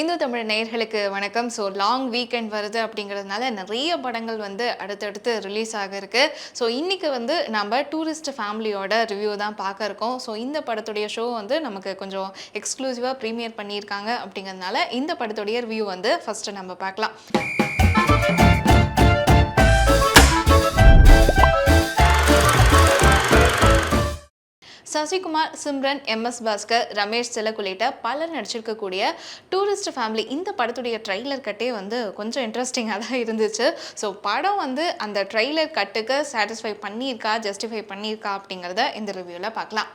இந்து தமிழ் நேயர்களுக்கு வணக்கம். So long weekend வருது அப்படிங்கிறதுனால நிறைய படங்கள் அடுத்தடுத்து ரிலீஸ் ஆக இருக்கு. ஸோ இன்னைக்கு நம்ம டூரிஸ்ட் ஃபேமிலியோட ரிவ்யூ தான் பார்க்க இருக்கோம். ஸோ இந்த படத்துடைய ஷோ நமக்கு கொஞ்சம் எக்ஸ்க்ளூசிவாக ப்ரீமியர் பண்ணியிருக்காங்க அப்படிங்கிறதுனால இந்த படத்துடைய ரிவ்யூ ஃபர்ஸ்ட் நம்ம பார்க்கலாம். சசிகுமார், சிம்ரன், எம்.எஸ். பாஸ்கர், ரமேஷ் திலக் உள்ளிட்ட பலர் நடிச்சிருக்கக்கூடிய டூரிஸ்ட் ஃபேமிலி இந்த படத்துடைய ட்ரெய்லர் கட்டே கொஞ்சம் இன்ட்ரெஸ்டிங்காக தான் இருந்துச்சு. ஸோ படம் அந்த ட்ரெய்லர் கட்டுக்கு சாட்டிஸ்ஃபை பண்ணியிருக்கா, ஜஸ்டிஃபை பண்ணியிருக்கா அப்படிங்கிறத இந்த ரிவ்யூவில் பார்க்கலாம்.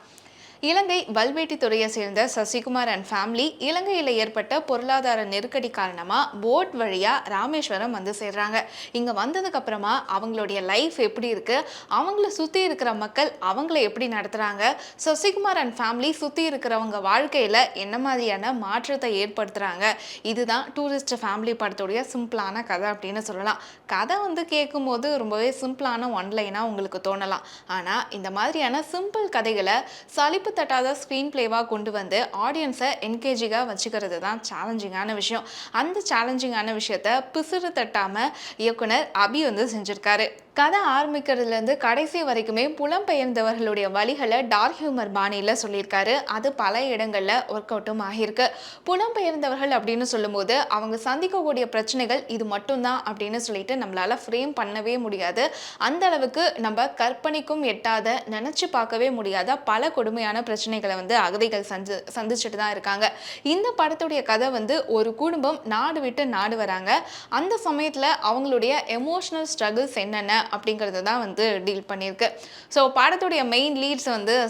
இலங்கை வல்வேட்டி துறையை சேர்ந்த சசிகுமார் அண்ட் ஃபேமிலி இலங்கையில் ஏற்பட்ட பொருளாதார நெருக்கடி காரணமாக போட் வழியாக ராமேஸ்வரம் சேர்றாங்க. இங்கே வந்ததுக்கு அப்புறமா அவங்களுடைய லைஃப் எப்படி இருக்கு, அவங்கள சுற்றி இருக்கிற மக்கள் அவங்கள எப்படி நடத்துகிறாங்க, சசிகுமார் அண்ட் ஃபேமிலி சுற்றி இருக்கிறவங்க வாழ்க்கையில் என்ன மாதிரியான மாற்றத்தை ஏற்படுத்துகிறாங்க, இதுதான் டூரிஸ்ட் ஃபேமிலி படத்துடைய சிம்பிளான கதை அப்படின்னு சொல்லலாம். கதை கேட்கும் போது ரொம்பவே சிம்பிளான ஒன்லைனாக உங்களுக்கு தோணலாம். ஆனால் இந்த மாதிரியான சிம்பிள் கதைகளை சலிப்பு தட்டாத ஸ்க்ரீன் பிளேவாக கொண்டு ஆடியன்ஸை என்கேஜிங்காக வச்சுக்கிறது தான் சேலஞ்சிங்கான விஷயம். அந்த சேலஞ்சிங்கான விஷயத்தை பிசுறு தட்டாமல் இயக்குனர் அபி செஞ்சுருக்காரு. கதை ஆரம்பிக்கிறதுலேருந்து கடைசி வரைக்குமே புலம்பெயர்ந்தவர்களுடைய வழிகளை டார்க் ஹியூமர் பாணியில் சொல்லியிருக்காரு. அது பல இடங்களில் ஒர்க் அவுட்டும் ஆகியிருக்கு. புலம்பெயர்ந்தவர்கள் அப்படின்னு சொல்லும்போது அவங்க சந்திக்கக்கூடிய பிரச்சனைகள் இது மட்டும்தான் அப்படின்னு சொல்லிட்டு நம்மளால் ஃப்ரேம் பண்ணவே முடியாது. அந்த அளவுக்கு நம்ம கற்பனைக்கும் எட்டாத, நினச்சி பார்க்கவே முடியாத பல கொடுமையான பிரச்சனைகளை அகதிகள் சந்திச்சுட்டு தான் இருக்காங்க. இந்த படத்துடைய கதை ஒரு குடும்பம் நாடு விட்டு நாடு வராங்க. அந்த சமயத்தில் அவங்களுடைய எமோஷனல் ஸ்ட்ரகிள்ஸ் என்னென்ன அப்படிங்கிறது தான் டீல் பண்ணியிருக்கு. ஸோ படத்துடைய main leads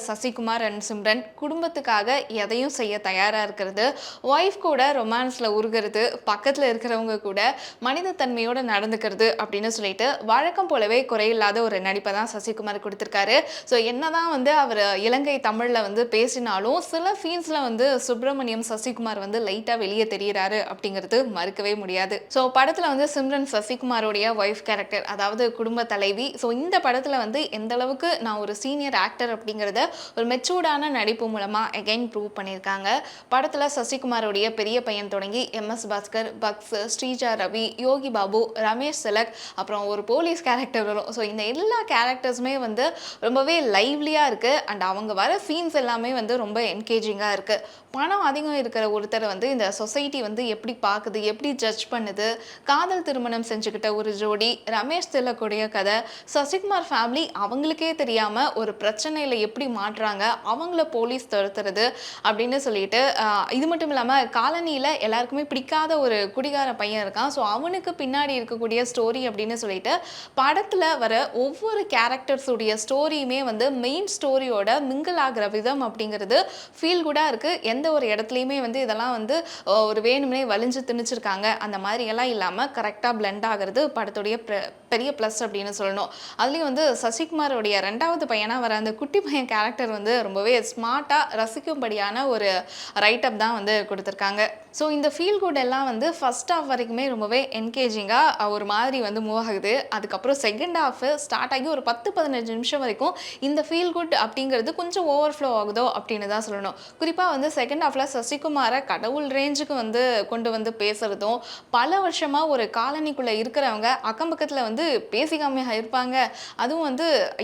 Sasikumar and Simran குடும்பத்துக்காக எதையும் செய்ய தயாராக இருக்கிறது, ஒய்ஃப் கூட ரொமான்ஸில் உருகிறது, பக்கத்தில் இருக்கிறவங்க கூட மனிதத்தன்மையோடு நடந்துக்கிறது அப்படின்னு சொல்லிட்டு வழக்கம் போலவே குறையில்லாத ஒரு நடிப்பை தான் சசிகுமார் கொடுத்துருக்காரு. ஸோ என்னதான் அவர் இலங்கை தமிழில் பேசினாலும் சில சீன்ஸில் சுப்பிரமணியம் சசிகுமார் லைட்டாக வெளியே தெரிகிறாரு அப்படிங்கிறது மறுக்கவே முடியாது. ஸோ படத்தில் சிம்ரன் சசிகுமாரோடைய ஒய்ஃப் கேரக்டர், அதாவது குடும்ப தலைவி. ஸோ இந்த படத்தில் எந்த அளவுக்கு நான் ஒரு சீனியர் ஆக்டர் அப்படிங்கிறத ஒரு மெச்சூர்டான நடிப்பு மூலமாக எகைன் ப்ரூவ் பண்ணியிருக்காங்க. படத்தில் சசிகுமாரோடைய பெரிய பையன் தொடங்கி எம்.எஸ். பாஸ்கர், பக்ஸ், ஸ்ரீஜா ரவி, யோகி பாபு, ரமேஷ் திலக், அப்புறம் ஒரு போலீஸ் கேரக்டர் வரும். ஸோ இந்த எல்லா கேரக்டர்ஸுமே ரொம்பவே லைவ்லியாக இருக்குது. அண்ட் அவங்க வர சீன்ஸ் எல்லாமே ரொம்ப என்கேஜிங்காக இருக்குது. பணம் அதிகம் இருக்கிற ஒருத்தர் இந்த சொசைட்டி எப்படி பார்க்குது, எப்படி ஜட்ஜ் பண்ணுது, காதல் திருமணம் செஞ்சுக்கிட்ட ஒரு ஜோடி, ரமேஷ் திலக்குடைய கதை, சசிகுமார் ஃபேமிலி அவங்களுக்கே தெரியாமல் ஒரு பிரச்சனையில் எப்படி மாட்டுறாங்க, அவங்கள போலீஸ் துரத்துறது அப்படின்னு சொல்லிட்டு, இது மட்டும் இல்லாமல் காலனியில் எல்லாருக்குமே பிடிக்காத ஒரு குடிகார பையன் இருக்கான். ஸோ அவனுக்கு பின்னாடி இருக்கக்கூடிய ஸ்டோரி அப்படின்னு சொல்லிட்டு படத்தில் வர ஒவ்வொரு கேரக்டர்ஸுடைய ஸ்டோரியுமே மெயின் ஸ்டோரியோட மிங்கிள் ஆகிற விதம் அப்படிங்கிறது ஃபீல் குடாக இருக்குது. எந்த ஒரு இடத்துலையுமே இதெல்லாம் ஒரு வேணும்னே வலிஞ்சு திணிச்சிருக்காங்க அந்த மாதிரி எல்லாம் இல்லாமல் கரெக்டாக பிளெண்ட் ஆகிறது படத்துடைய பெரிய ப்ளஸ் அப்படின்னு சொல்லணும். அதுலேயும் சசிகுமாரோடைய ரெண்டாவது பையனாக வர அந்த குட்டி பையன் கேரக்டர் ரொம்பவே ஸ்மார்ட்டாக ரசிக்கும்படியான ஒரு ரைட்டப் தான் கொடுத்துருக்காங்க. ஸோ இந்த ஃபீல் குட் எல்லாம் ஃபர்ஸ்ட் ஹாஃப் வரைக்குமே ரொம்பவே என்கேஜிங்காக ஒரு மாதிரி மூவ் ஆகுது. அதுக்கப்புறம் செகண்ட் ஹாஃப் ஸ்டார்ட் ஆகி ஒரு 10-15 நிமிஷம் வரைக்கும் இந்த ஃபீல் குட் அப்படிங்கிறது கொஞ்சம் ஓவர்ஃப்ளோ ஆகுதோ அப்படின்னு தான் சொல்லணும். குறிப்பாக செகண்ட் ஹாஃபில் சசிகுமாரை கடவுள் ரேஞ்சுக்கு கொண்டு பேசுகிறதும், பல வருஷமாக ஒரு காலனிக்குள்ளே இருக்கிறவங்க அக்கம் பக்கத்தில் பேசிக்காம இருப்பாங்க, அதுவும்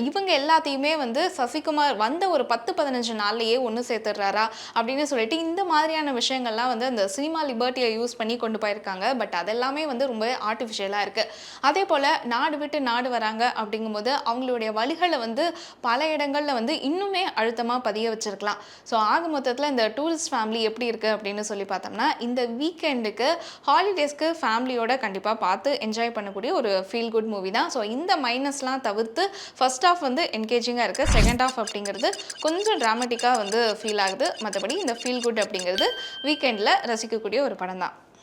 இவங்க எல்லாத்தையுமே சசிகுமார் வந்த ஒரு 10-15 நாள்லையே ஒன்று சேர்த்துடுறாரா அப்படின்னு சொல்லிட்டு இந்த மாதிரியான விஷயங்கள்லாம் அந்த சினிமா லிபர்ட்டியை யூஸ் பண்ணி கொண்டு போயிருக்காங்க. பட் அதெல்லாமே ரொம்ப ஆர்டிஃபிஷியலாக இருக்குது. அதே போல் நாடு விட்டு நாடு வராங்க அப்படிங்கும்போது அவங்களுடைய வழிகளை பல இடங்களில் இன்னுமே அழுத்தமாக பதிய வச்சிருக்கலாம். ஸோ ஆக மொத்தத்தில் இந்த டூரிஸ்ட் ஃபேமிலி எப்படி இருக்குது அப்படின்னு சொல்லி பார்த்தோம்னா, இந்த வீக்கெண்டுக்கு ஹாலிடேஸ்க்கு ஃபேமிலியோட கண்டிப்பாக பார்த்து என்ஜாய் பண்ணக்கூடிய ஒரு ஃபீல் குட் மூவி தான். ஸோ இந்த மைனஸ்லாம் தவிர்த்து ஃபர்ஸ்ட் ஹாஃப் என்கேஜிங்காக இருக்குது. செகண்ட் ஹாஃப் அப்படிங்கிறது கொஞ்சம் ட்ராமட்டிக்காக ஃபீல் ஆகுது. மற்றபடி இந்த ஃபீல் குட் அப்படிங்கிறது வீக்கெண்டில் ரசிக்கக்கூடிய ஒரு படம் தான்.